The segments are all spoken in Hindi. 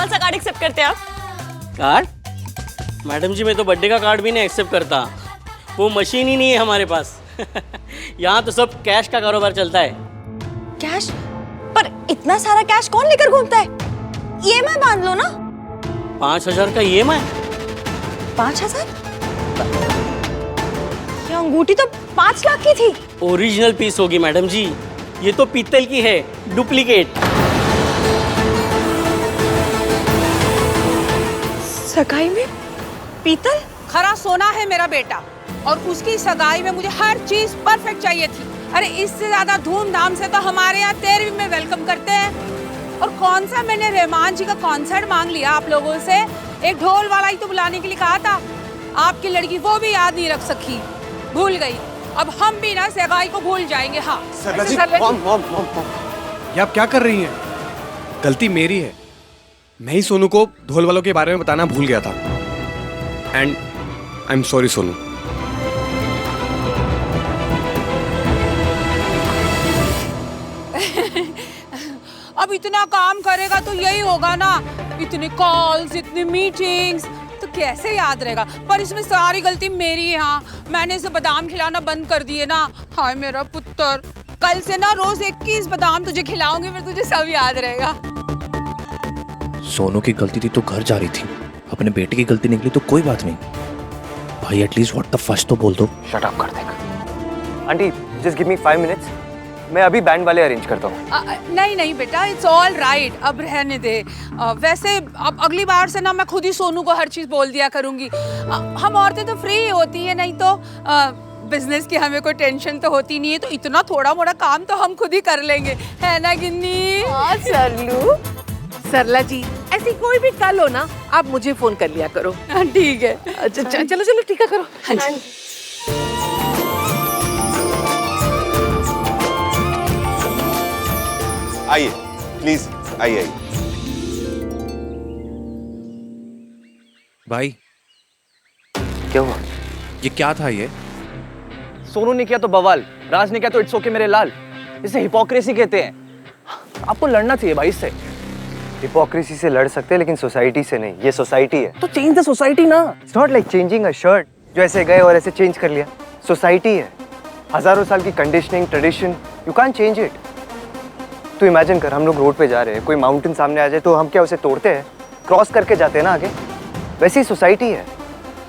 कौन सा कार्ड एक्सेप्ट करते हैं आप? कार्ड? मैडम जी मैं तो बर्थडे का कार्ड भी नहीं एक्सेप्ट करता, वो मशीन ही नहीं है हमारे पास। यहाँ तो सब कैश का कारोबार चलता है। कैश? पर इतना सारा कैश कौन लेकर घूमता है? ईएमआई बांध लो ना। 5,000 का EMI? 5,000? ये अंगूठी तो 5 लाख की थी। ओरिजिनल पीस होगी मैडम जी, ये तो पीतल की है, डुप्लीकेट। सगाई में पीतल? खरा सोना है मेरा बेटा, और उसकी सगाई में मुझे हर चीज परफेक्ट चाहिए थी। अरे इससे ज्यादा धूमधाम से तो हमारे यहाँ 13वीं में वेलकम करते हैं। और कौन सा मैंने रहमान जी का कॉन्सर्ट मांग लिया आप लोगों से, एक ढोल वाला ही तो बुलाने के लिए कहा था। आपकी लड़की वो भी याद नहीं रख सकी, भूल गई। अब हम भी ना सगाई को भूल जाएंगे। हाँ सरला जी, मॉम। ये आप क्या कर रही हैं? गलती मेरी है, मैं ही सोनू को ढोल वालों के बारे में बताना भूल गया था। And I am sorry Sonu. अब इतना काम करेगा तो यही होगा ना, इतने कॉल्स, इतनी मीटिंग्स, तो कैसे याद रहेगा। पर इसमें सारी गलती मेरी है। हाँ, मैंने इसे बादाम खिलाना बंद कर दिए ना। हाय मेरा पुत्र, कल से ना रोज 21 बादाम तुझे खिलाऊंगी, फिर तुझे सब याद रहेगा। सोनू की गलती थी तो घर जा रही थी, अपने बेटे की गलती निकली तो कोई बात नहीं। भाई एटलीस्ट व्हाट द फर्स्ट तो बोल दो। शट अप कर देगा। Aunty just give me 5 minutes, मैं अभी बैंड वाले अरेंज करता हूँ। नहीं बेटा, इट्स ऑल राइट, अब रहने दे। वैसे अब अगली बार से ना मैं खुद ही सोनू को हर चीज बोल दिया करूंगी। हम औरतें तो फ्री होती है, नहीं तो बिजनेस की हमें कोई टेंशन तो होती नहीं है, तो इतना थोड़ा मोड़ा काम तो हम खुद ही कर लेंगे, है ना गिन्नी? हाँ सरलू, सरला जी ऐसी कोई भी कल हो ना, आप मुझे फोन कर लिया करो। ठीक है। अच्छा चलो चलो ठीक है करो। हाँ जी। आइए प्लीज, आइए। भाई क्या हुआ? ये क्या था? ये सोनू ने किया तो बवाल, राज ने किया तो इट्स ओके मेरे लाल। इसे हिपोक्रेसी कहते हैं। आपको लड़ना चाहिए भाई इससे। हिपोक्रेसी से लड़ सकते हैं लेकिन सोसाइटी से नहीं। ये सोसाइटी है तो चेंज द सोसाइटी ना। It's not like changing a shirt जो ऐसे गए और ऐसे चेंज कर लिया। सोसाइटी है, हजारों साल की conditioning, tradition, you can't change it. तो इमेजिन कर, हम लोग रोड पे जा रहे हैं, कोई माउंटेन सामने आ जाए तो हम क्या उसे तोड़ते हैं? क्रॉस करके जाते हैं ना आगे। वैसे ही सोसाइटी है,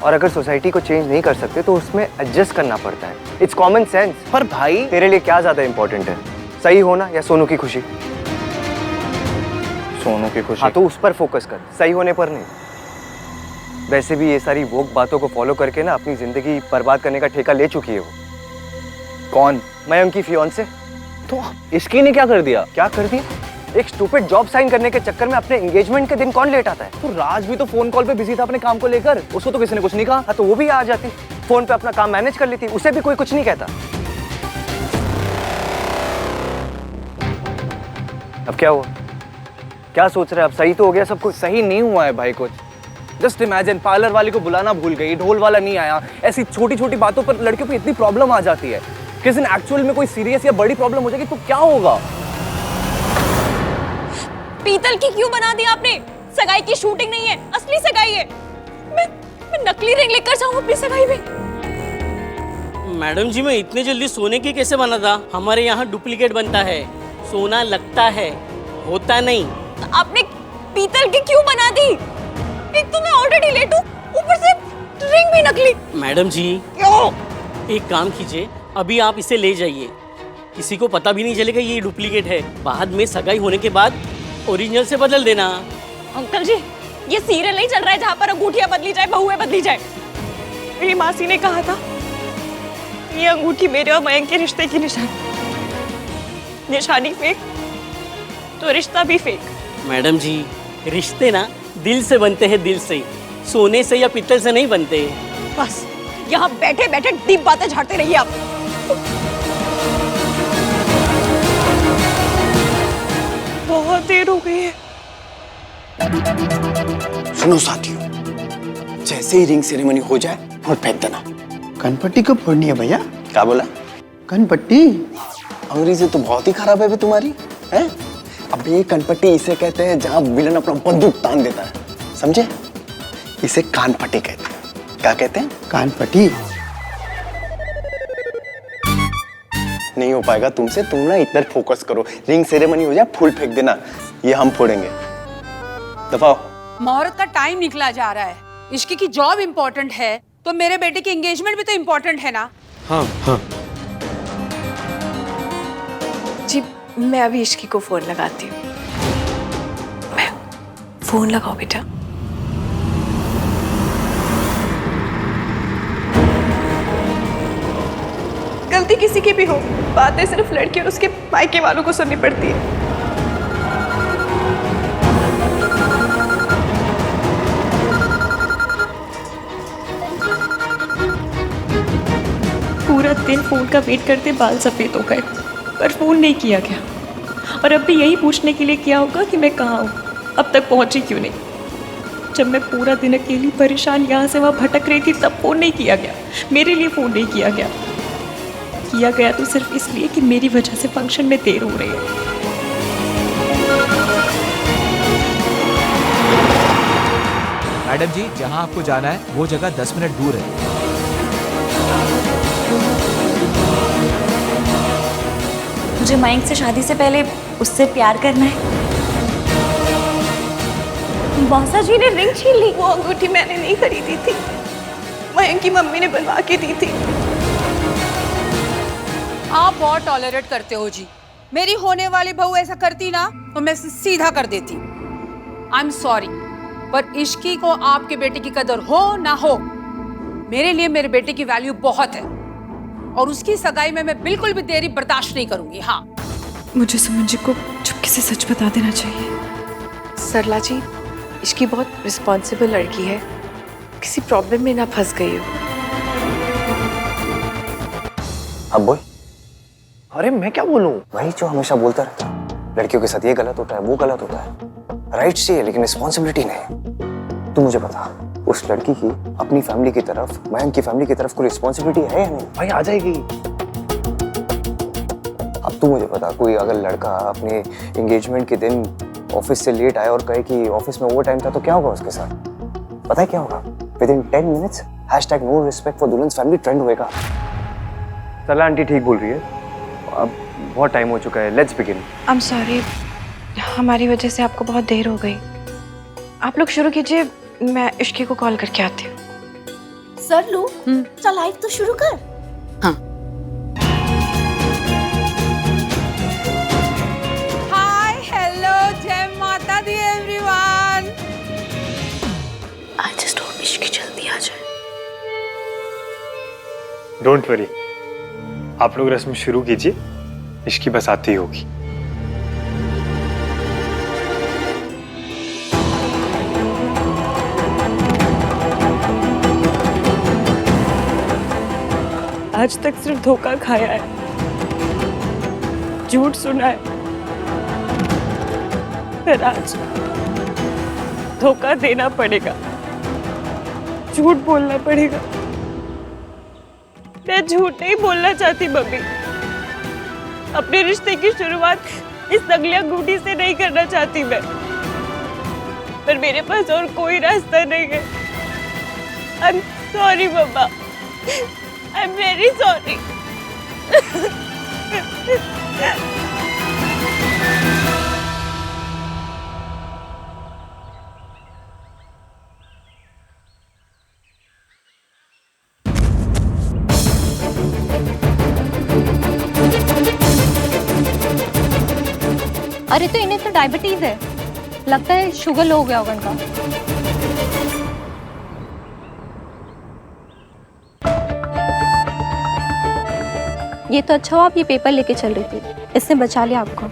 और अगर सोसाइटी को चेंज नहीं कर सकते तो उसमें एडजस्ट करना पड़ता है। It's common sense. पर भाई तेरे लिए क्या ज्यादा इंपॉर्टेंट है, सही होना या सोनू की खुशी? सोनू की खुशी। हाँ तो उस पर फोकस कर, सही होने पर नहीं। वैसे भी ये सारी वोक बातों को फॉलो करके ना अपनी जिंदगी बर्बाद करने का ठेका ले चुकी है वो। कौन? मैं उनकी फियांसे। तो इसकी ने क्या कर दिया? क्या कर दिया? एक स्टूपिड जॉब साइन करने के चक्कर में अपने एंगेजमेंट के दिन कौन लेट आता है? तो राज भी तो फोन कॉल पे बिजी था अपने काम को लेकर, उसको तो किसी ने कुछ नहीं कहा। हाँ तो वो भी आ जाती, फोन पे अपना काम मैनेज कर लेती, उसे भी कोई कुछ नहीं कहता। अब क्या हुआ? क्या सोच रहे हैं? अब सही तो हो गया सब कुछ? सही नहीं हुआ है भाई कुछ। जस्ट इमेजिन, पार्लर वाली को बुलाना भूल गई, ढोल वाला नहीं आया। ऐसी छोटी छोटी बातों पर लड़कियों को इतनी प्रॉब्लम आ जाती है। किसी दिन एक्चुअल में कोई सीरियस या बड़ी प्रॉब्लम हो जाएगी तो क्या होगा? पीतल की क्यों बना दी आपने? सगाई की शूटिंग नहीं है, असली सगाई है। मैं नकली रिंग लेकर जाऊं अपनी सगाई में? मैडम जी मैं इतने जल्दी सोने की कैसे बना था? हमारे यहाँ डुप्लीकेट बनता है, सोना लगता है, होता नहीं। आपने पीतल की क्यों बना दी? एक तो मैं ऑलरेडी लेट हूँ, ऊपर से रिंग भी नकली। मैडम जी क्यों? एक काम कीजिए, अभी आप इसे ले जाइए, किसी को पता भी नहीं चलेगा ये डुप्लीकेट है। बाद में सगाई होने के बाद ओरिजिनल से बदल देना। अंकल जी ये सीरियल नहीं चल रहा है जहाँ पर अंगूठियां बदली जाए, बहुएं बदली जाए। मेरी मासी ने कहा था ये अंगूठी मेरे और मयंक के रिश्ते की निशानी फेक तो रिश्ता भी फेक। मैडम जी रिश्ते ना दिल से बनते हैं, दिल से, सोने से या पीतल से नहीं बनते। बस यहाँ बैठे बैठे डीप बातें झाड़ते रहिए आप। बहुत देर हो गई है। सुनो साथियों, जैसे ही रिंग सेरेमनी हो जाए और फेंक देना। कनपट्टी कब फोड़नी है भैया? क्या बोला? कनपट्टी? अंग्रेजी तो बहुत ही खराब है बे तुम्हारी, हैं? अब ये कनपट्टी इसे कहते हैं जहां विलन अपना बंदूक तान देता है, समझे? इसे कानपट्टी कहते हैं। क्या कहते हैं? कानपट्टी। नहीं हो पाएगा तुमसे, तुम ना इधर फोकस करो। रिंग सेरेमनी हो जाए, फूल फेंक देना, ये हम फोड़ेंगे। दफाओ। मुहूर्त का टाइम निकला जा रहा है। इश्की की जॉब इम्पोर्टेंट है तो मेरे बेटे की एंगेजमेंट भी तो इम्पोर्टेंट है ना। हाँ हाँ। जी मैं अभी इश्की को फोन लगाती हूँ। फोन लगाओ बेटा। गलती किसी की भी हो, बातें सिर्फ लड़की और उसके मायके वालों को सुननी पड़ती है। पूरा दिन फोन का वेट करते बाल सफेद हो गए, पर फोन नहीं किया गया। और अब भी यही पूछने के लिए किया होगा कि मैं कहाँ हूँ, अब तक पहुंची क्यों नहीं। जब मैं पूरा दिन अकेली परेशान यहाँ से वहाँ भटक रही थी तब फोन नहीं किया गया, मेरे लिए फोन नहीं किया गया। किया गया तो सिर्फ इसलिए कि मेरी वजह से फंक्शन में देर हो रही है। मैडम जी, जहां आपको जाना है वो जगह 10 मिनट दूर है। मुझे मयंक से शादी से पहले उससे प्यार करना है। मौसा जी ने रिंग छीन ली। वो अंगूठी मैंने नहीं खरीदी थी, मयंक की मम्मी ने बनवा के दी थी। आप बहुत टॉलरेट करते हो जी। मेरी होने वाली बहू ऐसा करती ना तो मैं सीधा कर देती। आई एम सॉरी, पर इश्की को आपके बेटे की कदर हो ना हो, मेरे लिए मेरे बेटे की वैल्यू बहुत है और उसकी सगाई में मैं बिल्कुल भी देरी बर्दाश्त नहीं करूंगी। हाँ, मुझे सुमन जी को चुपके से सच बता देना चाहिए। सरला जी, इसकी बहुत रिस्पॉन्सिबल लड़की है, किसी प्रॉब्लम में ना फंस गई हो। अब बोल। अरे मैं क्या बोलूं? वही जो हमेशा बोलता रहता है, लड़कियों के साथ ये गलत होता है, वो गलत होता है। राइट्स चाहिए लेकिन रिस्पॉन्सिबिलिटी नहीं। तू मुझे बता, उस लड़की की अपनी फैमिली की तरफ, मयंक की फैमिली की तरफ कोई रिस्पॉन्सिबिलिटी है या नहीं? भाई आ जाएगी। अब तू मुझे बता, कोई अगर लड़का अपने एंगेजमेंट के दिन ऑफिस से लेट आया और कहे कि ऑफिस में ओवर टाइम था तो क्या होगा उसके साथ? पता है क्या होगा? Within 10 minutes #no respect for दुल्हन फैमिली ट्रेंड होएगा। सरला आंटी ठीक बोल रही है। अब बहुत टाइम हो चुका है, let's begin. I am sorry, हमारी वजह से आपको बहुत देर हो गई। आप लोग शुरू कीजिए, मैं इश्की को कॉल करके आती हूँ। सर लू, चल लाइव तो शुरू कर। हाँ। हाय, हेलो, जय माता दी everyone. I just hope Ishki जल्दी आ जाए। डोंट वरी, आप लोग रस्म शुरू कीजिए, इश्की बस आती होगी। आज तक सिर्फ धोखा खाया है, झूठ सुना है, पर आज धोखा देना पड़ेगा, झूठ बोलना पड़ेगा। मैं झूठ नहीं बोलना चाहती मम्मी। अपने रिश्ते की शुरुआत इस नकली अंगूठी से नहीं करना चाहती मैं, पर मेरे पास और कोई रास्ता नहीं है। आई एम सॉरी मम्मा, आई एम वेरी सॉरी। अरे तो इन्हें तो डायबिटीज है, लगता है शुगर लो हो गया होगा इनका। ये तो अच्छा हुआ आप ये पेपर लेके चल रही थी, इससे बचा लिया आपको।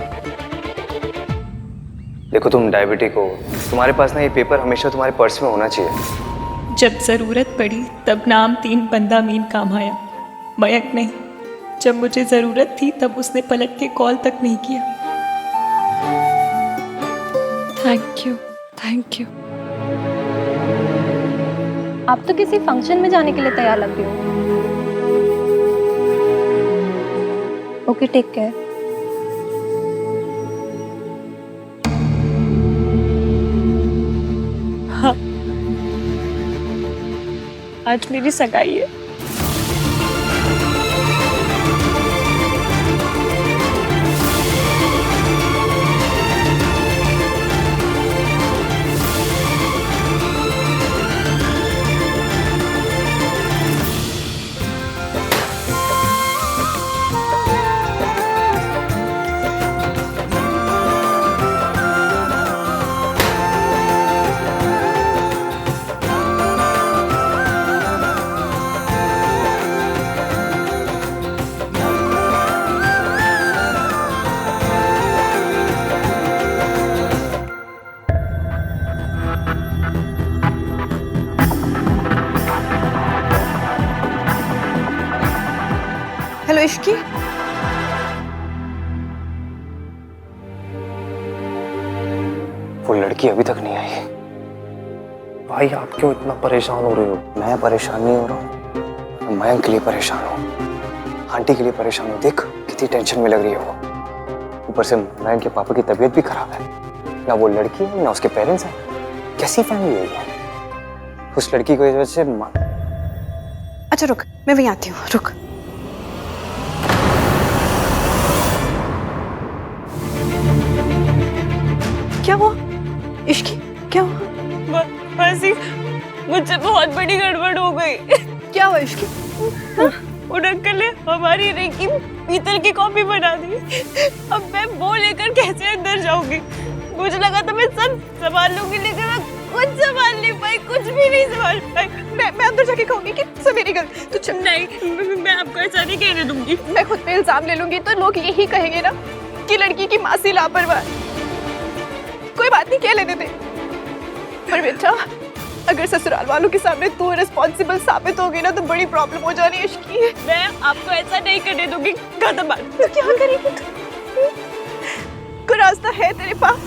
देखो तुम डायबिटिक हो, तुम्हारे पास ना ये पेपर हमेशा तुम्हारे पर्स में होना चाहिए। जब जरूरत पड़ी तब नाम 3 बंदा मीन काम आया, मयंक नहीं। जब मुझे जरूरत थी तब उसने पलट के कॉल तक नहीं किया। Thank you, thank you. आप तो किसी फंक्शन में जाने के लिए तैयार लग रही हो। Okay, take care. आज मेरी सगाई है। हेलो इश्की, वो लड़की अभी तक नहीं आई। भाई आप क्यों इतना परेशान हो रहे हो? मैं परेशान नहीं हो रहा हूँ, मयंक के लिए परेशान हूँ, आंटी के लिए परेशान हूँ। देख कितनी टेंशन में लग रही है वो। ऊपर से मयंक के पापा की तबीयत भी खराब है। ना वो लड़की है ना उसके पेरेंट्स हैं। कैसी फैमिली है ये? उस लड़की की वजह से अच्छा रुक, मैं वहीं आती हूँ, रुक। क्या हुआ इश्की, क्या हुआ? मासी, मुझसे बहुत बड़ी गड़बड़ हो गई। क्या हुआ इश्की? उन अंकल ने हमारी रिंग की पीतल की कॉपी बना दी। अब मैं वो लेकर कैसे अंदर जाऊंगी? मुझे लगा था मैं सब संभाल लूंगी, लेकिन मैं कुछ संभाल नहीं पाई, कुछ भी नहीं संभाल पाई। मैं अंदर जाके कहूंगी कि सब मेरी गलती। तू चल। नहीं, मैं आपको ऐसा नहीं कहने दूंगी। मैं खुद पे इल्जाम ले लूंगी तो लोग यही कहेंगे ना कि लड़की की मासी लापरवाह। कोई बात नहीं, कह लेने दे। पर बेटा, अगर ससुराल वालों के सामने तू रिस्पॉन्सिबल साबित होगी ना तो बड़ी प्रॉब्लम हो जानी है इश्की। मैं आपको ऐसा नहीं करने दूंगी। कदम बात। तो क्या करेगी तू? कोई रास्ता है तेरे पास?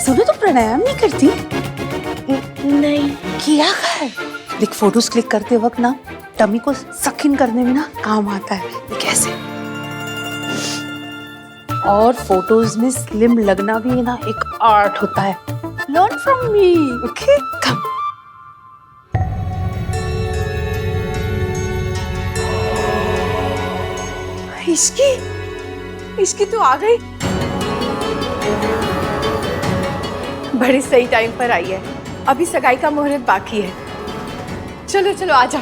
सुनो, तो प्राणायाम नहीं करती? नहीं किया कर। देख, फोटोज क्लिक करते वक्त ना टमी को सक इन करने में ना काम आता है। ये कैसे? और फोटोज में स्लिम लगना भी ना एक आर्ट होता है। Learn from me, okay? Come. Ishki तू आ गई। बड़े सही टाइम पर आई है। अभी सगाई का मुहूर्त बाकी है। चलो चलो आजा।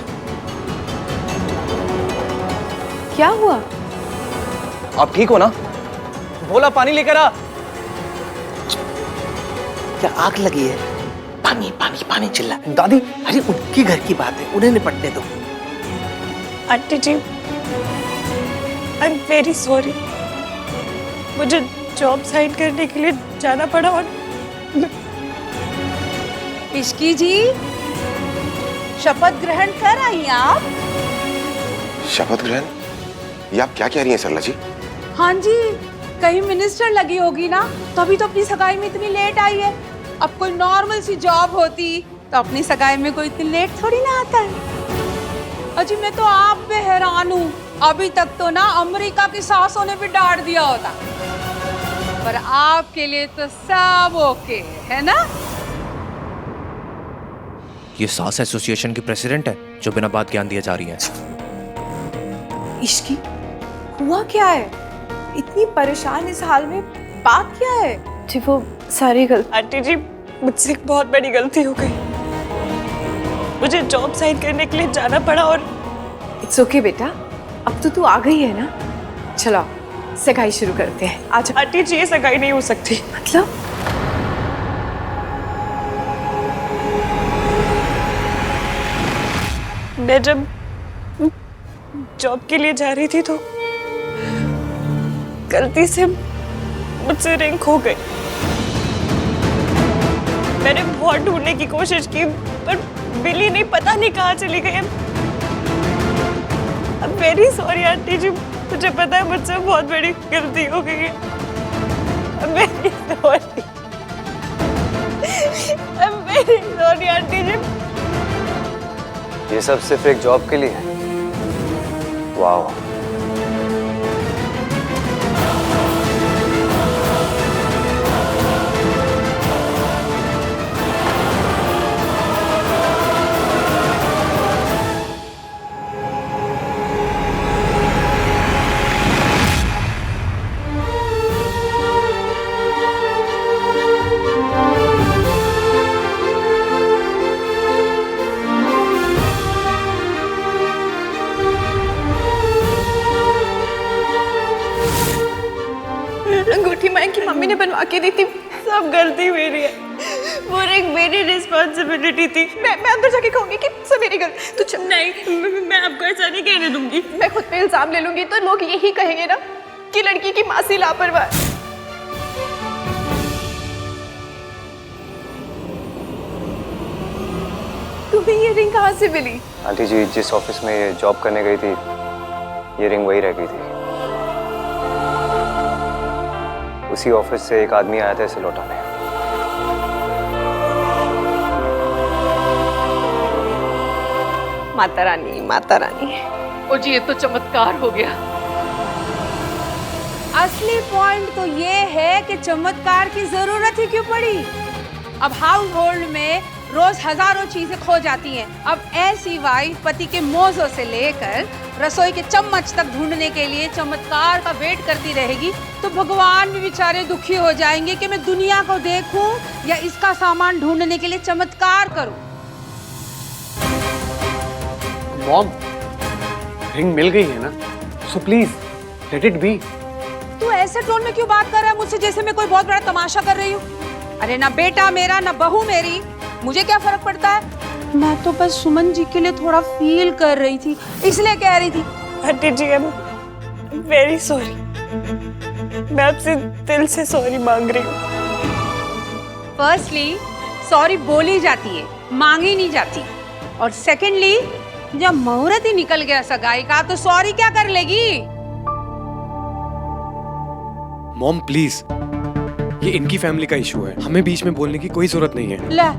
क्या हुआ? आप ठीक हो ना? बोला पानी लेकर आ। क्या आग लगी है? पानी पानी पानी चिल्ला। दादी, अरे उनकी घर की बात है, उन्हें निपटने दो। Aunty ji, I am very sorry. मुझे जॉब साइन करने के लिए जाना पड़ा। और इश्की जी, शपथ ग्रहण कर आई आप? शपथ ग्रहण? ये आप क्या कह रही हैं सरला जी? हाँ जी, कहीं मिनिस्टर लगी होगी ना, तभी तो अपनी सगाई में इतनी लेट आई है। अब कोई नॉर्मल सी जॉब होती तो अपनी सगाई में कोई इतनी लेट थोड़ी ना आता है। अजी मैं तो आप पे हैरान हूँ। अभी तक तो ना अमेरिका की सासों ने भी डांट दिया होता, पर आपके लिए तो सब ओके है ना? ये सास एसोसिएशन की प्रेसिडेंट है जो बिना बात ज्ञान दिए जा रही है। इश्की, हुआ क्या है? इतनी परेशान इस हाल में, बात क्या है? जी वो सारी गलती। आंटी जी, मुझसे एक बहुत बड़ी गलती हो गई। मुझे जॉब साइन करने के लिए जाना पड़ा। और इट्स ओके बेटा, अब तो तू आ गई है ना। चलो सगाई शुरू करते हैं। आज आंटी जी, ये सगाई नहीं हो सकती। मतलब? मैं जब जॉब के लिए जा रही थी तो गलती से मुझसे रिंग खो गई। मैंने बहुत ढूंढने की कोशिश की, पर मिली नहीं, पता नहीं कहाँ चली गई। अब वेरी सॉरी आंटी जी, मुझे पता है मुझसे बहुत बड़ी गलती हो गई है। Very sorry, very sorry aunty ji. ये सब सिर्फ एक जॉब के लिए है? वाह। मम्मी ने बनवा के दी थी। सब गलती मेरी है, वो एक मेरी रिस्पॉन्सिबिलिटी थी। मैं अंदर जाके कहूंगी कि सब मेरी गलती। तो नहीं, मैं आपको ऐसा नहीं कहने दूंगी। मैं खुद पे इल्जाम ले लूंगी तो लोग यही कहेंगे ना कि लड़की की मासी लापरवाह है। तुम्हें ये रिंग कहाँ से मिली? आंटी जी जिस ऑफिस में ये जॉब करने गई थी, ये रिंग वही रह गई थी। उसी ऑफिस से एक आदमी आया था इसे लौटाने। माता रानी, माता रानी। ओ जी, ये तो चमत्कार हो गया। असली पॉइंट तो ये है कि चमत्कार की जरूरत ही क्यों पड़ी। अब हाउस होल्ड में रोज हजारों चीजें खो जाती हैं। अब ऐसी वाइफ पति के मोज़ों से लेकर रसोई के चम्मच तक ढूंढने के लिए चमत्कार का वेट करती रहेगी तो भगवान भी बेचारे दुखी हो जाएंगे कि मैं दुनिया को देखूं या इसका सामान ढूंढने के लिए चमत्कार करूं। मॉम, रिंग मिल गई है ना, so please let it be. तू ऐसे टोन में क्यों बात कर रहा है मुझसे जैसे मैं कोई बहुत बड़ा तमाशा कर रही हूँ? अरे ना बेटा मेरा ना बहू मेरी, मुझे क्या फर्क पड़ता है? मैं तो बस सुमन जी के लिए थोड़ा फील कर रही थी, इसलिए कह रही थी। Aunty ji, I am very sorry. मैं आपसे दिल से सॉरी मांग रही हूँ। फर्स्टली सॉरी बोली जाती है, मांगी नहीं जाती। और सेकेंडली जब मुहूर्त ही निकल गया सगाई का तो सॉरी क्या कर लेगी? मॉम प्लीज, ये इनकी फैमिली का इशू है, हमें बीच में बोलने की कोई जरूरत नहीं है। ले,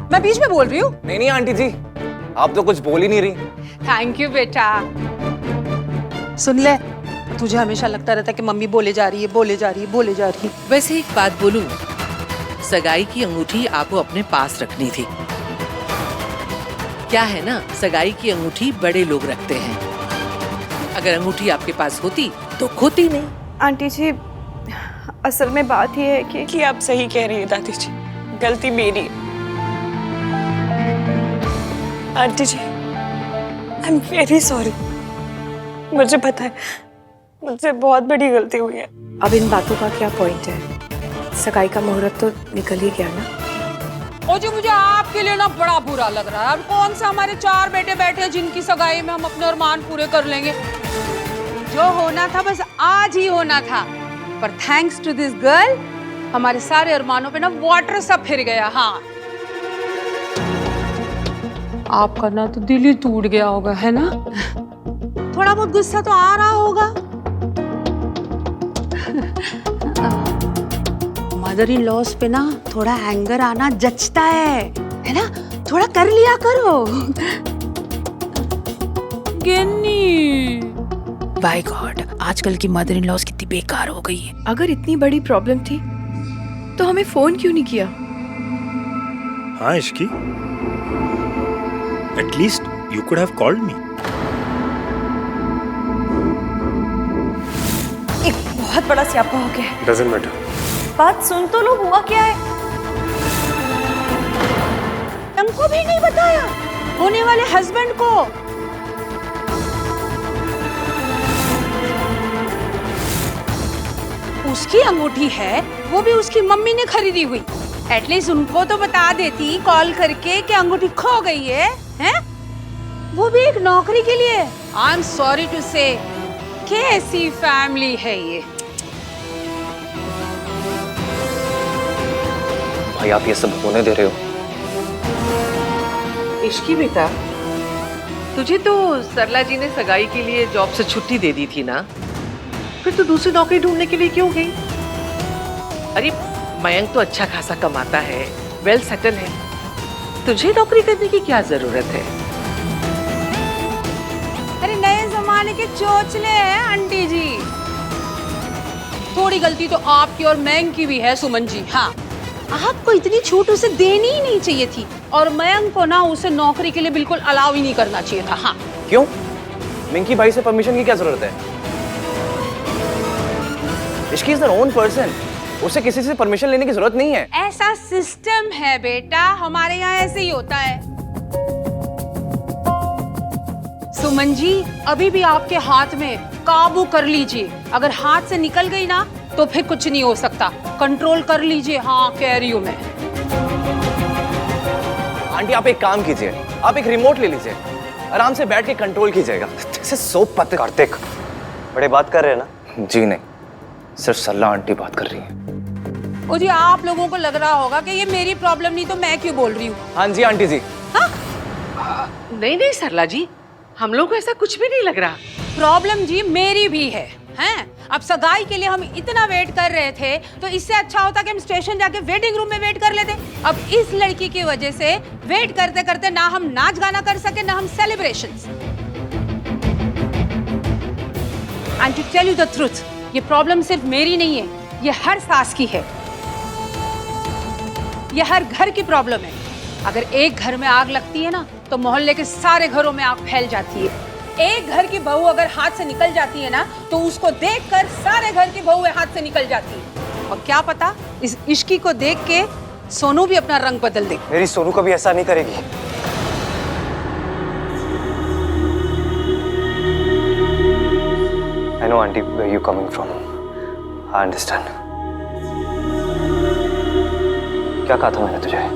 मैं बीच में बोल रही हूँ? नहीं आंटी जी, आप तो कुछ बोल ही नहीं रही। थैंक यू बेटा। सुन ले, तुझे हमेशा लगता रहता है कि मम्मी बोले जा रही है, बोले जा रही है, बोले जा रही है। वैसे एक बात बोलूं, सगाई की अंगूठी आपको अपने पास रखनी थी। क्या है ना, सगाई की अंगूठी बड़े लोग रखते हैं। अगर अंगूठी आपके पास होती तो खोती नहीं। आंटी जी, असल में बात यह है कि आप सही कह रही है दादी जी, गलती मेरी है। Aunty ji, I am very sorry. मुझे पता है मुझसे बहुत बड़ी गलती हुई है। अब इन बातों का क्या पॉइंट है? सगाई का मुहूर्त तो निकल ही गया ना। ओ जी, मुझे आपके लिए ना बड़ा बुरा लग रहा है। अब कौन सा हमारे 4 बेटे बैठे हैं जिनकी सगाई में हम अपने अरमान पूरे कर लेंगे। जो होना था बस आज ही होना था, पर थैंक्स टू दिस गर्ल हमारे सारे अरमानों पे ना वाटर सा फिर गया। हाँ, आपका ना तो दिल ही टूट गया होगा, है ना? थोड़ा बहुत गुस्सा तो आ रहा होगा। मदर इन लॉस पे ना थोड़ा एंगर आना जचता है ना? थोड़ा कर लिया करो। गिन्नी, बाय गॉड, आजकल की मदर इन लॉस कितनी बेकार हो गई है। अगर इतनी बड़ी प्रॉब्लम थी तो हमें फोन क्यों नहीं किया? हाँ Ishki, at least you could have called me. एक बहुत बड़ा स्यापा हो गया है। Doesn't matter. बात सुन तो लो, हुआ क्या है? हमको भी नहीं बताया होने वाले हस्बैंड को। उसकी अंगूठी है, वो भी उसकी मम्मी ने खरीदी हुई। एटलीस्ट उनको तो बता देती कॉल करके कि अंगूठी खो गई है, हैं? वो भी एक नौकरी के लिए। आई एम सॉरी टू से, कैसी फैमिली है ये। भाई आप ये सब होने दे रहे हो? इश्की बेटा, तुझे तो सरला जी ने सगाई के लिए जॉब से छुट्टी दे दी थी ना, फिर तू दूसरी नौकरी ढूंढने के लिए क्यों गई? अरे मयंक तो अच्छा खासा कमाता है, वेल सेटल है, तुझे नौकरी करने की क्या जरूरत है? अरे नए जमाने के चोचले हैं आंटी जी। थोड़ी गलती तो आपकी और मयंक की भी है सुमन जी। हाँ, आपको इतनी छूट उसे देनी ही नहीं चाहिए थी, और मयंक को ना उसे नौकरी के लिए बिल्कुल अलाउ ही नहीं करना चाहिए था। हाँ, क्यों? मिंकी भाई से परमिशन की क्या जरूरत है? Ishki is their own person, उसे किसी से परमिशन लेने की जरूरत नहीं है। ऐसा सिस्टम है बेटा, हमारे यहाँ ऐसे ही होता है। सुमन जी, अभी भी आपके हाथ में, काबू कर लीजिए। अगर हाथ से निकल गई ना तो फिर कुछ नहीं हो सकता। कंट्रोल कर लीजिए। हाँ, कह रही हूँ मैं। आंटी आप एक काम कीजिए, आप एक रिमोट ले लीजिए, आराम से बैठ के कंट्रोल कीजिएगा। जैसे सो पते कार्तिक, बड़े बात कर रहे हैं ना? जी नहीं, सिर्फ सल्ला आंटी बात कर रही है। ओ जी, आप लोगों को लग रहा होगा कि ये मेरी प्रॉब्लम नहीं तो मैं क्यों बोल रही हूँ। हाँ जी आंटी जी। नहीं नहीं सरला जी, हम लोग को ऐसा कुछ भी नहीं लग रहा। प्रॉब्लम जी मेरी भी है, हैं? अब सगाई के लिए हम इतना वेट कर रहे थे, तो इससे अच्छा होता कि हम स्टेशन जाके वेटिंग रूम में वेट कर लेते। अब इस लड़की की वजह से वेट करते करते ना हम नाच गाना कर सके, ना हम celebrations. And to tell you the truth, ये प्रॉब्लम सिर्फ मेरी नहीं है, ये हर सास की है, ये हर घर की प्रॉब्लम है। अगर एक घर में आग लगती है ना, तो मोहल्ले के सारे घरों में आग फैल जाती है। एक घर की बहू अगर हाथ से निकल जाती है ना, तो उसको देखकर सारे घर की बहुएं हाथ से निकल जाती है। और क्या पता, इस इश्की को देख के सोनू भी अपना रंग बदल दे। मेरी सोनू कभी ऐसा नहीं करेगी। I know auntie where you coming from. I understand. क्या कहा था मैंने तुझे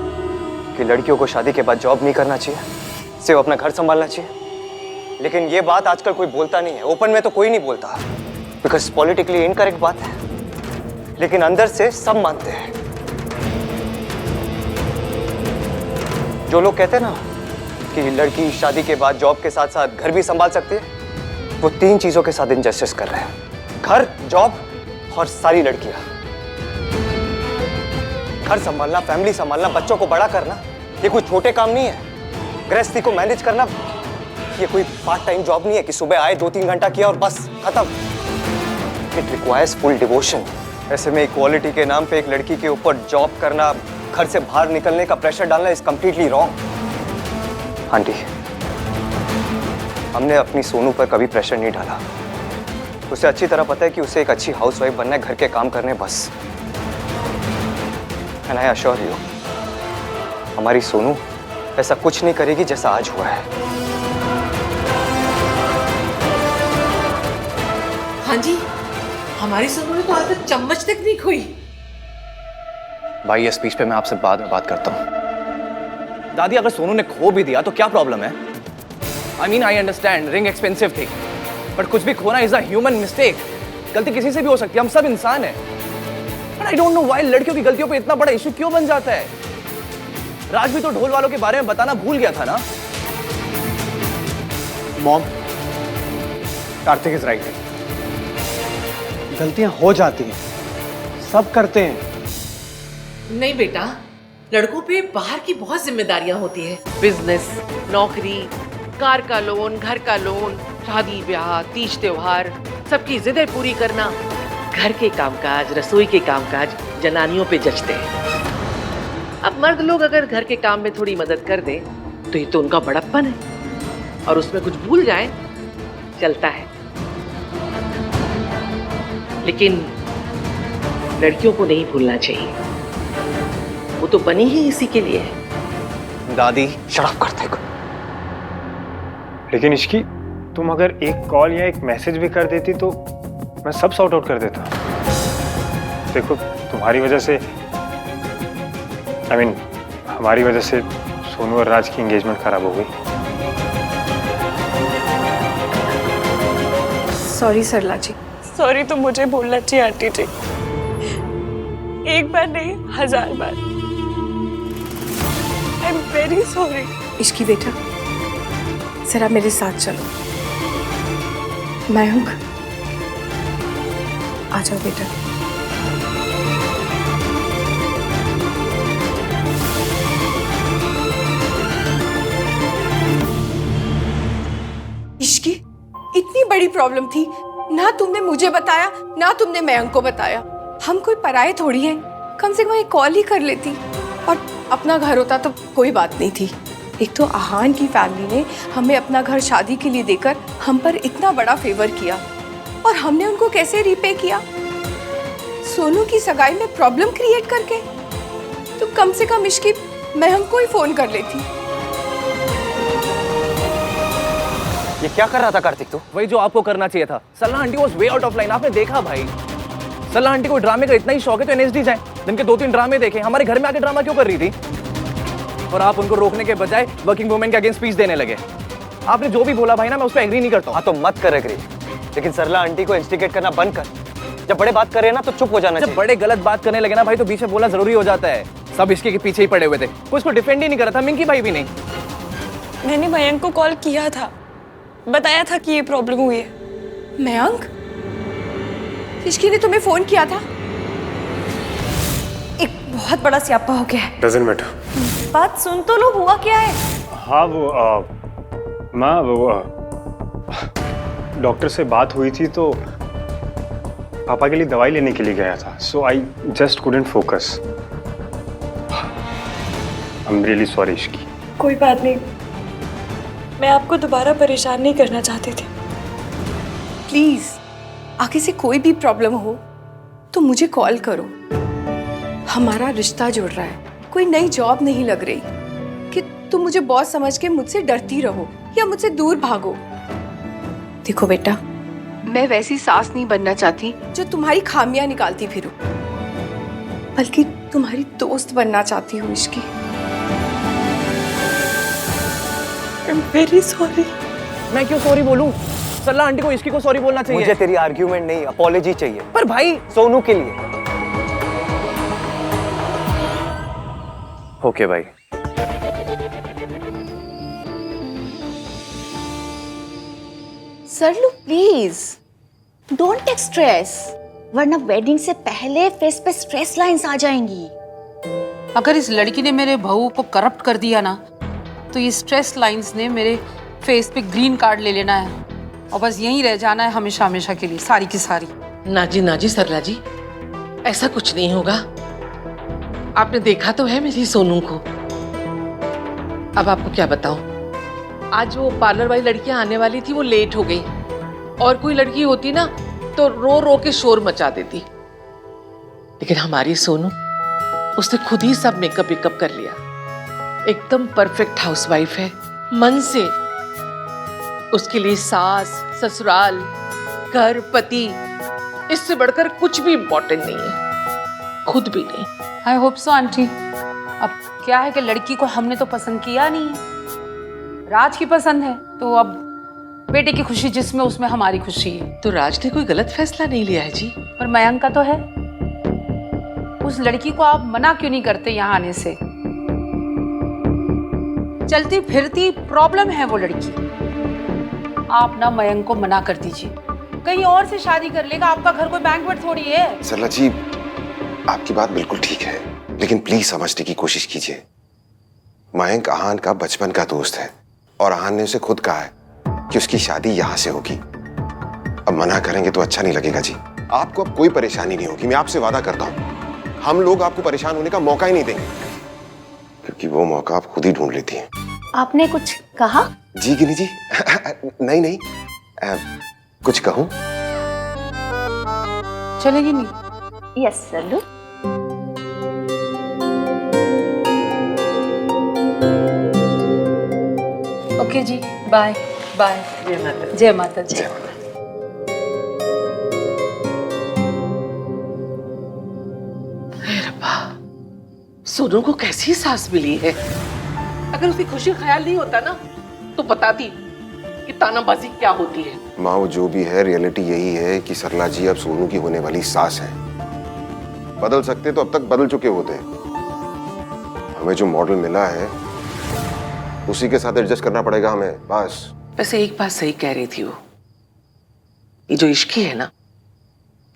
कि लड़कियों को शादी के बाद जॉब नहीं करना चाहिए, सिर्फ अपना घर संभालना चाहिए। लेकिन ये बात आजकल कोई बोलता नहीं है, ओपन में तो कोई नहीं बोलता, बिकॉज पॉलिटिकली इनकरेक्ट बात है, लेकिन अंदर से सब मानते हैं। जो लोग कहते हैं ना कि लड़की शादी के बाद जॉब के साथ साथ घर भी संभाल सकती है, वो तीन चीजों के साथ इनजस्टिस कर रहे हैं: घर, जॉब और सारी लड़कियां। घर संभालना, फैमिली संभालना, बच्चों को बड़ा करना, ये कोई छोटे काम नहीं है। गृहस्थी को मैनेज करना, ये कोई पार्ट टाइम जॉब नहीं है कि सुबह आए 2-3 घंटा किया और बस खत्म। It requires full devotion. ऐसे में इक्वालिटी के नाम पे एक लड़की के ऊपर जॉब करना, घर से बाहर निकलने का प्रेशर डालना इज कंप्लीटली रॉन्ग। आंटी, हमने अपनी सोनू पर कभी प्रेशर नहीं डाला। उसे अच्छी तरह पता है कि उसे एक अच्छी हाउसवाइफ बनना है, घर के काम करने बस। एंड आई अश्योर यू, हमारी सोनू ऐसा कुछ नहीं करेगी जैसा आज हुआ है। हाँ जी, हमारी सोनू ने तो आज तक चम्मच तक नहीं खोई। भाई ये स्पीच पे मैं आपसे बाद में बात करता हूँ। दादी, अगर सोनू ने खो भी दिया तो क्या प्रॉब्लम है? I mean I understand ring expensive थी, बट कुछ भी खोना इज अ ह्यूमन मिस्टेक। गलती किसी से भी हो सकती है, हम सब इंसान हैं। But I don't know why लड़कियों की गलतियों पे इतना बड़ा इशू क्यों बन जाता है। राज भी तो ढोल वालों के बारे में बताना भूल गया था ना। Mom, Kartik is right. गलतियां हो जाती हैं, सब करते हैं। नहीं बेटा, लड़कों पे बाहर की बहुत जिम्मेदारियां होती है। बिजनेस, नौकरी, कार का लोन, घर का लोन, शादी ब्याह, तीज त्योहार, सबकी जिदें पूरी करना। घर के कामकाज, रसोई के कामकाज जनानियों पे जचते हैं। अब मर्द लोग अगर घर के काम में थोड़ी मदद कर दें तो ये तो उनका बड़प्पन है, और उसमें कुछ भूल जाएं चलता है। लेकिन लड़कियों को नहीं भूलना चाहिए, वो तो बनी ही इसी के लिए है। दादी शराब करते को। लेकिन इश्की, तुम अगर एक कॉल या एक मैसेज भी कर देती तो मैं सब सॉर्ट आउट कर देता। देखो, तुम्हारी वजह से, आई मीन हमारी वजह से सोनू और राज की एंगेजमेंट खराब हो गई। सॉरी सरला जी। सॉरी तो मुझे बोलना चाहिए आंटी जी, एक बार नहीं 1000 बार। I am very sorry. Ishki बेटा, जरा मेरे साथ चलो। मैं हूँ, आ जाओ बेटा। इश्की, इतनी बड़ी प्रॉब्लम थी, ना तुमने मुझे बताया ना तुमने मयंक को बताया। हम कोई पराये थोड़ी हैं, कम से कम एक कॉल ही कर लेती, और अपना घर होता तो कोई बात नहीं थी। एक तो आहान की फैमिली ने हमें अपना घर शादी के लिए देकर हम पर इतना बड़ा फेवर किया, और हमने उनको कैसे रीपे किया? सोनू की सगाई में प्रॉब्लम क्रिएट करके। तो कम से कम इश्की मयंक को ही फोन कर लेती। ये क्या कर रहा था कार्तिक तू? वही जो आपको करना चाहिए था। सल्ला aunty was way out of line, आपने देखा भाई। सरला आंटी को ड्रामे का इतना ही शौक है तो एनएसडी जाए, दिन के 2-3 ड्रामे देखें। हमारे घर में आके ड्रामा क्यों कर रही थी? और आप उनको रोकने के बजाय वर्किंग वुमेन के अगेंस्ट स्पीच देने लगे। आपने जो भी बोला भाई ना, मैं उस पर एग्री नहीं करता हूँ। हाँ तो मत कर एग्री, लेकिन सरला आंटी को इंस्टिगेट करना बंद कर। जब बड़े बात करे ना तो चुप हो जाना चाहिए। जब बड़े गलत बात करने लगे ना भाई तो बीच में बोलना जरूरी हो जाता है। सब इसके पीछे ही पड़े हुए थे, कोई इसको डिफेंड ही नहीं करा था, मिंकी भाई भी नहीं। मैंने मयंक को कॉल किया था, बताया था कि ये प्रॉब्लम हुई है। मयंक, इश्की ने तुम्हें फोन किया था? एक बहुत बड़ा स्यापा हो गया है। Doesn't matter. बात सुन तो लो, हुआ क्या है? हाँ वो माँ वो डॉक्टर से बात हुई थी तो पापा के लिए दवाई लेने के लिए गया था, so I just couldn't focus. I am really sorry Ishki. कोई बात नहीं, मैं आपको दोबारा परेशान नहीं करना चाहती थी। प्लीज आगे से कोई भी प्रॉब्लम हो तो मुझे कॉल करो। हमारा रिश्ता जुड़ रहा है, कोई नई जॉब नहीं लग रही कि तुम मुझे बॉस समझ के मुझसे डरती रहो या मुझसे दूर भागो। देखो बेटा, मैं वैसी सास नहीं बनना चाहती जो तुम्हारी खामियां निकालती फिरूं, बल्कि तुम्हारी दोस्त बनना चाहती हूँ इश्की। I'm very sorry। मैं क्यों सॉरी बोलूं? सरला आंटी को इसकी को सॉरी बोलना चाहिए। मुझे तेरी आर्ग्यूमेंट नहीं, अपॉलॉजी चाहिए। पर भाई सोनू के लिए। ओके भाई। सरलू प्लीज डोंट टेक स्ट्रेस, वरना वेडिंग से पहले फेस पे स्ट्रेस लाइंस आ जाएंगी। अगर इस लड़की ने मेरे बहू को करप्ट कर दिया ना, तो ये स्ट्रेस लाइंस ने मेरे फेस पे ग्रीन कार्ड ले लेना है और बस यहीं रह जाना है हमेशा हमेशा के लिए, सारी की सारी। ना जी सरला जी, ऐसा कुछ नहीं होगा। आपने देखा तो है मेरी सोनू को। अब आपको क्या बताऊं, आज वो पार्लर वाली लड़कियां आने वाली थी, वो लेट हो गई। और कोई लड़की होती ना तो रो रो के शोर मचा देती, लेकिन हमारी सोनू उसने खुद ही सब मेकअप वेकअप कर लिया। एकदम परफेक्ट हाउसवाइफ है मन से। उसके लिए सास, ससुराल, घर, पति, इससे बढ़कर कुछ भी इम्पोर्टेंट नहीं है, खुद भी नहीं। I hope so aunty. अब क्या है कि लड़की को हमने तो पसंद किया नहीं है, राज की पसंद है, तो अब बेटे की खुशी जिसमें उसमें हमारी खुशी है। तो राज ने कोई गलत फैसला नहीं लिया है जी। पर मयंक का तो है। उस लड़की को आप मना क्यों नहीं करते यहाँ आने से? चलती फिरती प्रॉब्लम है वो लड़की। आप ना मयंक को मना कर दीजिए, कहीं और से शादी कर लेगा। आपका घर कोई बैंक्वेट थोड़ी है। सरला जी, आपकी बात बिल्कुल ठीक है, लेकिन प्लीज समझने की कोशिश कीजिए। मयंक आहान का बचपन का दोस्त है और आहान ने उसे खुद कहा है कि उसकी शादी यहाँ से होगी। अब मना करेंगे तो अच्छा नहीं लगेगा जी। आपको अब कोई परेशानी नहीं होगी, मैं आपसे वादा करता हूँ। हम लोग आपको परेशान होने का मौका ही नहीं देंगे, क्योंकि वो मौका आप खुद ही ढूंढ लेती हैं। आपने कुछ कहा? जी गिनी जी नहीं कुछ कहूँ? चलेगी नहीं? यस सरलू। ओके जी, बाय बाय। जय माता दी। सोनू को कैसी सास मिली है। अगर उसकी खुशी ख्याल नहीं होता ना तो बताती कि तानाबाजी क्या होती है। माँ, वो जो भी है, रियलिटी यही है कि सरला जी अब सोनू की होने वाली सास है। बदल सकते तो अब तक बदल चुके होते। हमें जो मॉडल मिला है उसी के साथ एडजस्ट करना पड़ेगा हमें, बस। वैसे एक बात सही कह रही थी वो, ये जो इश्की है ना,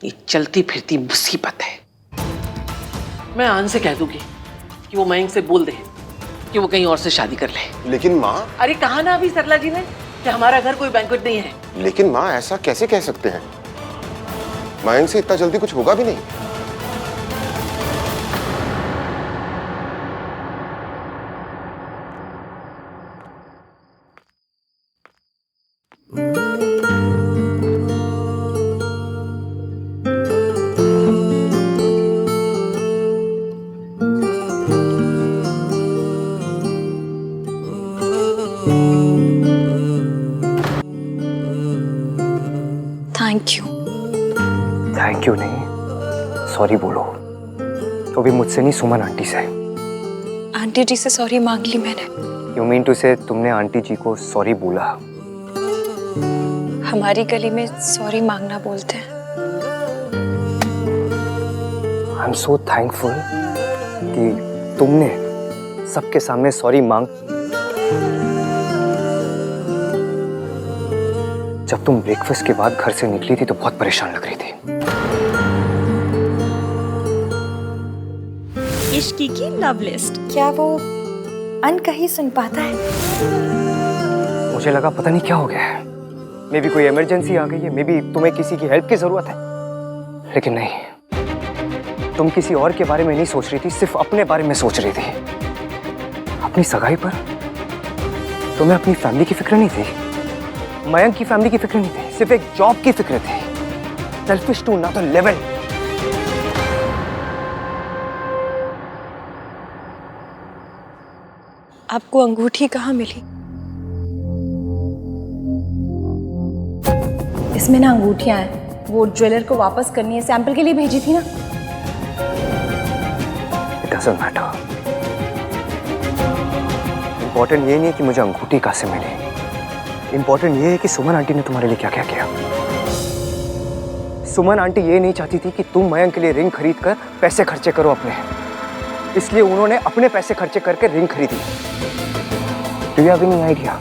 ये चलती फिरती मुसीबत है। मैं आन से कह दूंगी कि वो मयंक से बोल दे कि वो कहीं और से शादी कर ले। लेकिन माँ, अरे कहा ना अभी सरला जी ने कि हमारा घर कोई बैंक्वेट नहीं है। लेकिन माँ, ऐसा कैसे कह सकते हैं? मयंक से इतना जल्दी कुछ होगा भी नहीं। Thank you. थैंक यू नहीं, सॉरी बोलो, तो भी मुझसे नहीं, सुमन आंटी से। आंटी जी से सॉरी मांग ली मैंने। यू मीन टू से तुमने आंटी जी को सॉरी बोला? हमारी गली में सॉरी मांगना बोलते हैं। आई एम सो थैंकफुल कि तुमने सबके सामने सॉरी मांग। जब तुम ब्रेकफास्ट के बाद घर से निकली थी तो बहुत परेशान लग रही थी। इश्क की लव लिस्ट। क्या वो अनकही सुन पाता है? मुझे लगा पता नहीं क्या हो गया है, मे बी कोई इमरजेंसी आ गई है, मे बी तुम्हें किसी की हेल्प की जरूरत है, लेकिन नहीं, तुम किसी और के बारे में नहीं सोच रही थी, सिर्फ अपने बारे में सोच रही थी। अपनी सगाई पर तुम्हें अपनी फैमिली की फिक्र नहीं थी, मयंक की फैमिली की फिक्र नहीं थी, सिर्फ एक जॉब की फिक्र थी। Selfish to another level. आपको अंगूठी कहाँ मिली? इसमें ना अंगूठियां हैं, वो ज्वेलर को वापस करनी है, सैंपल के लिए भेजी थी ना। It doesn't matter. Important ये नहीं है कि मुझे अंगूठी कहाँ से मिली, इंपॉर्टेंट ये है कि सुमन आंटी ने तुम्हारे लिए क्या क्या किया। सुमन आंटी ये नहीं चाहती थी कि तुम मयंक के लिए रिंग खरीद कर पैसे खर्चे करो अपने, इसलिए उन्होंने अपने पैसे खर्चे करके रिंग खरीदी। Do you have any idea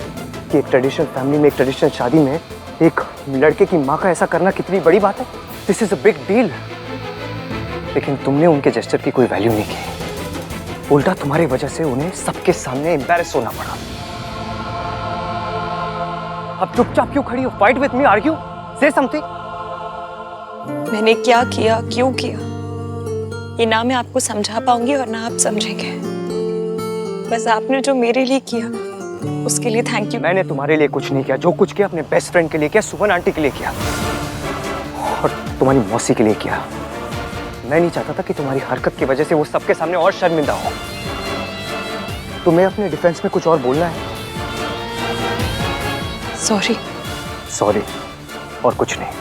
कि एक ट्रेडिशनल फैमिली में, एक ट्रेडिशनल शादी में एक लड़के की माँ का ऐसा करना कितनी बड़ी बात है? This is a big deal. लेकिन तुमने उनके जेस्चर की कोई वैल्यू नहीं की, उल्टा तुम्हारी वजह से उन्हें सबके सामने एम्बैरेस होना पड़ा। अब चुपचाप क्यों खड़ी हो? फाइट विथ मी, आर्ग्यू, से समथिंग। मैंने क्या किया, क्यों किया, ये ना मैं आपको समझा पाऊंगी और ना आप समझेंगे। बस आपने जो मेरे लिए किया उसके लिए थैंक यू। मैंने तुम्हारे लिए कुछ नहीं किया, जो कुछ किया अपने बेस्ट फ्रेंड के लिए किया, सुमन आंटी के लिए किया और तुम्हारी मौसी के लिए किया। मैं नहीं चाहता था कि तुम्हारी हरकत की वजह से वो सबके सामने और शर्मिंदा हो। तुम्हें अपने डिफेंस में कुछ और बोलना है? सॉरी। सॉरी और कुछ नहीं।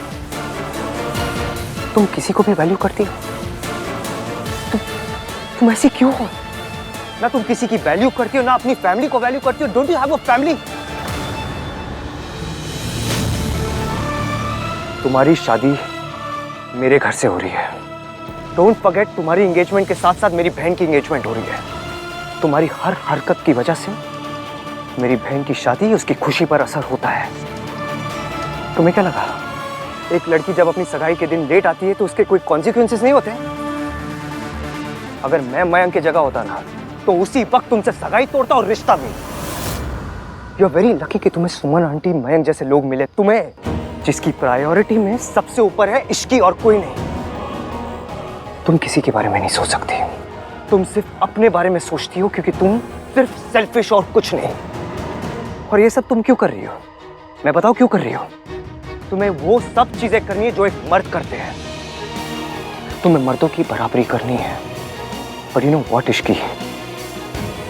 तुम किसी को भी वैल्यू करती हो? तुम ऐसी क्यों हो? ना तुम किसी की वैल्यू करती हो, ना अपनी फैमिली को वैल्यू करती हो। Don't you have a family? तुम्हारी शादी मेरे घर से हो रही है। डोंट फॉरगेट, तुम्हारी एंगेजमेंट के साथ साथ मेरी बहन की एंगेजमेंट हो रही है। तुम्हारी हर हरकत की वजह से मेरी बहन की शादी, उसकी खुशी पर असर होता है। तुम्हें क्या लगा, एक लड़की जब अपनी सगाई के दिन लेट आती है तो उसके कोई कॉन्सिक्वेंसेस नहीं होते? अगर मैं मयंक की जगह होता ना तो उसी वक्त तुमसे सगाई तोड़ता और रिश्ता भी। यू आर वेरी लकी कि तुम्हें सुमन आंटी, मयंक जैसे लोग मिले, तुम्हें जिसकी प्रायोरिटी में सबसे ऊपर है इश्की और कोई नहीं। तुम किसी के बारे में नहीं सोच सकती, तुम सिर्फ अपने बारे में सोचती हो क्योंकि तुम सिर्फ सेल्फिश और कुछ नहीं। और ये सब तुम क्यों कर रही हो? मैं बताऊं क्यों कर रही हो? तुम्हें वो सब चीजें करनी है जो एक मर्द करते हैं। तुम्हें मर्दों की बराबरी करनी है। पर यू नो व्हाट इश्की,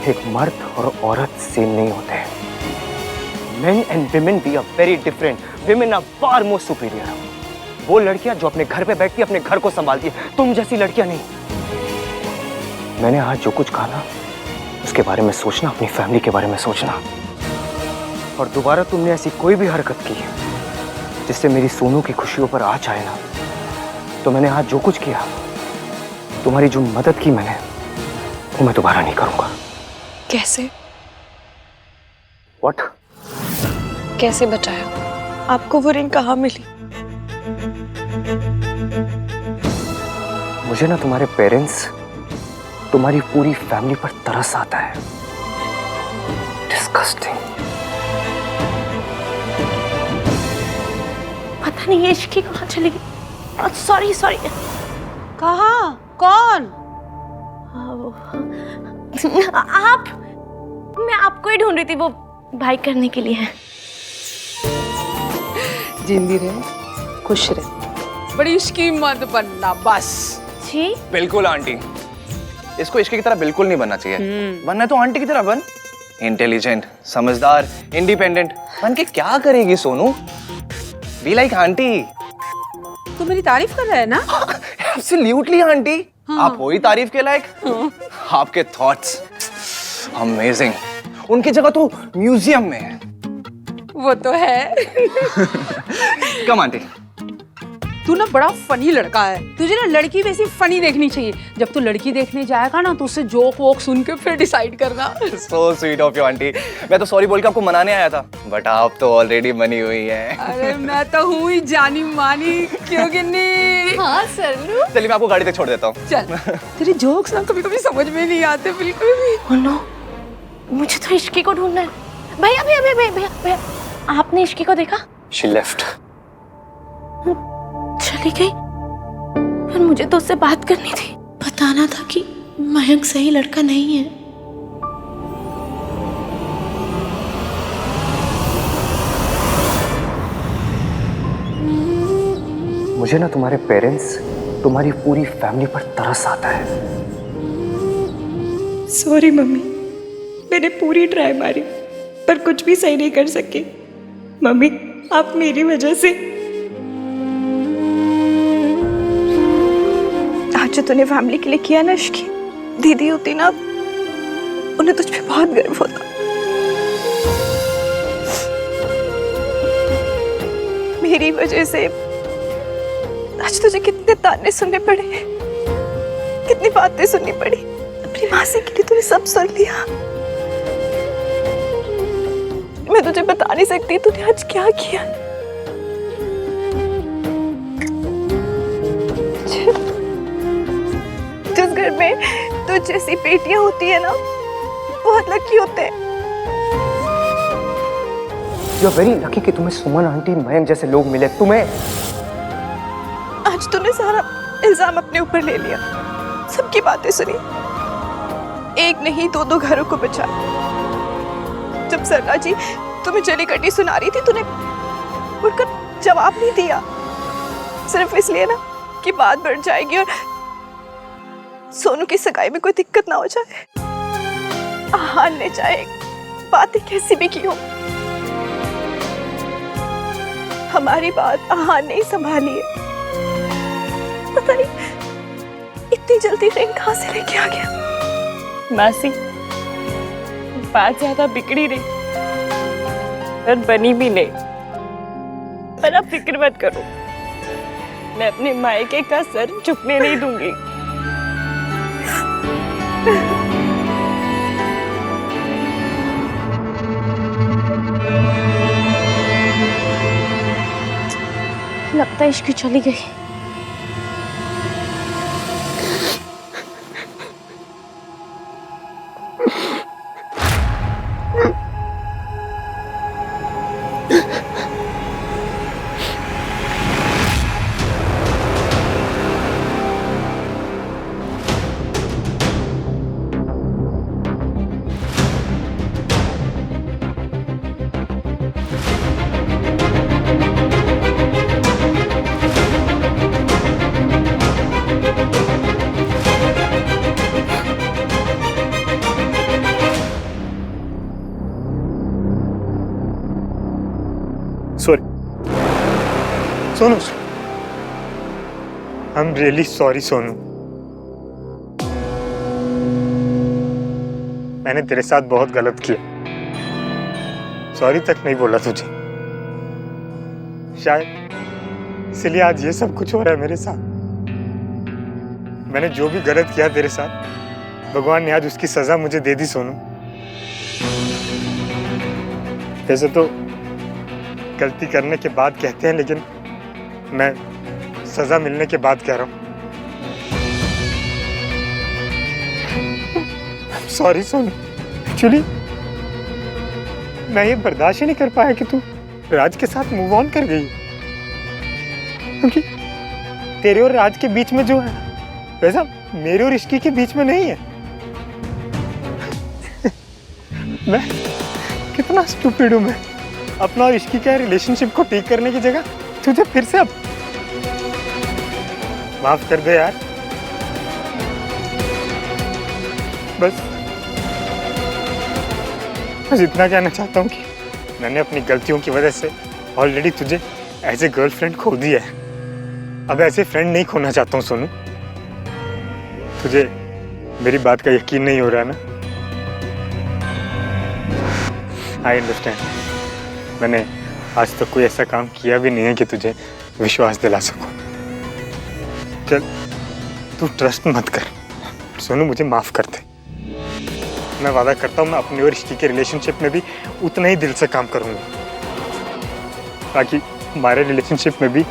एक मर्द और औरत सेम नहीं होते। Men and women we are very different. Women are far more superior. वो लड़कियां जो अपने घर पे बैठती, अपने घर को संभालती है, तुम जैसी लड़कियां नहीं। मैंने आज जो कुछ कहा ना, उसके बारे में सोचना, अपनी फैमिली के बारे में सोचना। और दोबारा तुमने ऐसी कोई भी हरकत की जिससे मेरी सोनू की खुशियों पर आँच आए ना, तो मैंने आज जो कुछ किया, तुम्हारी जो मदद की मैंने, वो मैं दोबारा नहीं करूंगा। कैसे? What? कैसे बचाया? आपको वो रिंग कहाँ मिली? मुझे ना तुम्हारे पेरेंट्स, तुम्हारी पूरी फैमिली पर तरस आता है। डिस्गस्टिंग। पता नहीं ये इश्की कहाँ चली गई। Sorry sorry. कहाँ? कौन? आप? मैं आपको ही ढूंढ रही थी, वो भाई करने के लिए है। जिंदी रहे, खुश रहे, बड़ी इश्की मत बनना बस। जी बिल्कुल आंटी, इसको इश्की की तरह बिल्कुल नहीं बनना चाहिए। बनना तो आंटी की तरह बन, इंटेलिजेंट, समझदार, इंडिपेंडेंट। बन के क्या करेगी सोनू? Be like aunty. तू मेरी तारीफ कर रहा है ना? एब्सोल्युटली आंटी, आप हो ही तारीफ के लायक। आपके थॉट्स अमेजिंग। उनकी जगह तो म्यूजियम में है। वो तो है। कम आंटी। तू ना बड़ा फनी लड़का है, तुझे ना लड़की वैसी फनी देखनी चाहिए। जब तू लड़की देखने जाएगा ना तो उससे जोक वोक सुन के फिर डिसाइड करना। So sweet of you aunty. मैं तो सॉरी बोल के आपको मनाने आया था, बट आप तो ऑलरेडी बनी हुई हैं। अरे मैं तो हूँ ही जानी मानी, क्यों गिन्नी? हाँ सरलू। चलिए मैं आपको गाड़ी तक छोड़ देता हूँ। चल। तेरे जोक्स ना कभी कभी समझ में नहीं आते बिल्कुल भी। बोलो, मुझे तो इश्की को ढूंढना है। भैया भैया भैया भैया भैया, आपने इश्की को देखा? She left। चली गई। पर मुझे तो उससे बात करनी थी, बताना था कि मयंक सही लड़का नहीं है। मुझे ना तुम्हारे पेरेंट्स, तुम्हारी पूरी फैमिली पर तरस आता है। सॉरी मम्मी, मैंने पूरी ट्राई मारी पर कुछ भी सही नहीं कर सकी। मम्मी आप मेरी वजह से आज जो तूने फैमिली के लिए किया ना इश्की, दीदी होती ना उन्हें तुझ पे बहुत गर्व होता। मेरी वजह से आज तुझे कितने ताने सुनने पड़े, कितनी बातें सुननी पड़ी। अपनी मासी के लिए तूने सब सुन लिया। मैं तुझे बता नहीं सकती तूने आज क्या किया। जिस घर में तुझ जैसी बेटियां होती है ना, बहुत लकी होते हैं। यू आर वेरी लकी कि तुम्हें सुमन आंटी, मयंक जैसे लोग मिले। तुम्हें आज तूने सारा इल्जाम अपने ऊपर ले लिया, सबकी बातें सुनी, एक नहीं दो घरों को बचाया। जब सरला जी तुम्हें जली कटी सुना रही थी, तूने उठकर जवाब नहीं दिया, सिर्फ इसलिए ना कि बात बढ़ जाएगी और सोनू की सगाई में कोई दिक्कत ना हो जाए। आहान ने चाहे बातें कैसी भी की हो, हमारी बात आहान ने ही संभाली है। पता नहीं इतनी जल्दी रिंग कहाँ से लेके आ गया। मासी बात ज्यादा बिगड़ी नहीं और बनी भी नहीं, पर आप फिक्र मत करो, मैं अपने मायके का सर झुकने नहीं दूंगी। लगता है इश्की चली गई। Sorry Sonu, I am really sorry Sonu. मैंने तेरे साथ बहुत गलत किया, सॉरी तक नहीं बोला तुझे। शायद इसलिए आज ये सब कुछ हो रहा है मेरे साथ। मैंने जो भी गलत किया तेरे साथ, भगवान ने आज उसकी सजा मुझे दे दी सोनू। वैसे तो गलती करने के बाद कहते हैं, लेकिन मैं सजा मिलने के बाद कह रहा हूँ। सॉरी सोनू, एक्चुअली मैं ये बर्दाश्त ही नहीं कर पाया कि तू राज के साथ मूव ऑन कर गई, क्योंकि तेरे और राज के बीच में जो है वैसा मेरे और इश्की के बीच में नहीं है। मैं कितना स्टूपिड हूँ। मैं अपना और इश्की का रिलेशनशिप को ठीक करने की जगह तुझे फिर से अब माफ कर दे यार। बस इतना कहना चाहता हूँ कि मैंने अपनी गलतियों की वजह से ऑलरेडी तुझे एज ए गर्लफ्रेंड खो दिया है। अब ऐसे फ्रेंड नहीं खोना चाहता हूँ सोनू। तुझे मेरी बात का यकीन नहीं हो रहा ना? I understand. मैंने आज तक कोई ऐसा काम किया भी नहीं है कि तुझे विश्वास दिला सकूं। चल तू ट्रस्ट मत कर। सोनू मुझे माफ कर दे। मैं वादा करता हूँ मैं अपनी और रिश्ती के रिलेशनशिप में भी उतना ही दिल से काम करूँगा, ताकि हमारे रिलेशनशिप में भी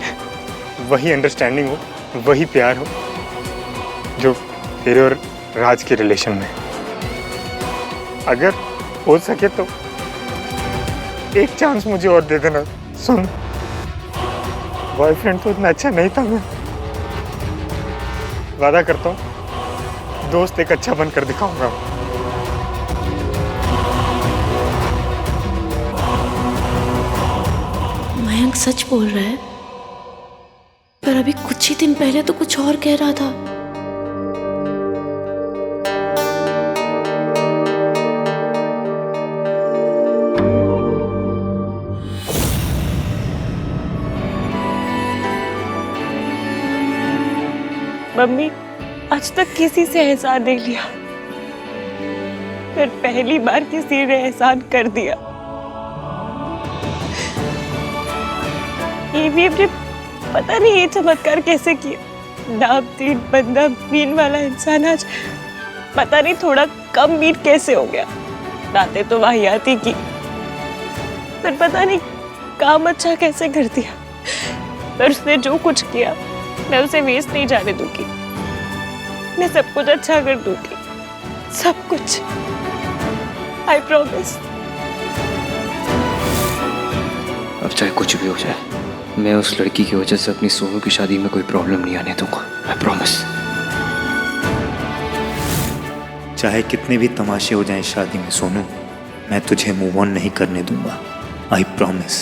वही अंडरस्टैंडिंग हो, वही प्यार हो जो तेरे और राज के रिलेशन में। अगर हो सके तो एक चांस मुझे और दे देना। सुन, बॉयफ्रेंड तो इतना अच्छा नहीं था मैं। वादा करता हूँ दोस्त एक अच्छा बनकर दिखाऊंगा। मयंक सच बोल रहा है, पर अभी कुछ ही दिन पहले तो कुछ और कह रहा था। मम्मी आज तक किसी से एहसान नहीं लिया, पर पहली बार किसी ने एहसान कर दिया। ये भी अपने पता नहीं ये चमत्कार कैसे किया। नाम तीन बंदा मीन वाला इंसान आज पता नहीं थोड़ा कम मीट कैसे हो गया। रातें तो वाहियात ही की, पर पता नहीं काम अच्छा कैसे कर दिया। पर उसने जो कुछ किया मैं उसे वेस्ट नहीं जाने दूंगी। मैं सब कुछ अच्छा कर दूंगी, सब कुछ। I promise. अब चाहे कुछ भी हो जाए, मैं उस लड़की की वजह से अपनी सोनू की शादी में कोई प्रॉब्लम नहीं आने दूंगा। I promise. चाहे कितने भी तमाशे हो जाएं शादी में सोनू, मैं तुझे मूव ऑन नहीं करने दूंगा। I promise.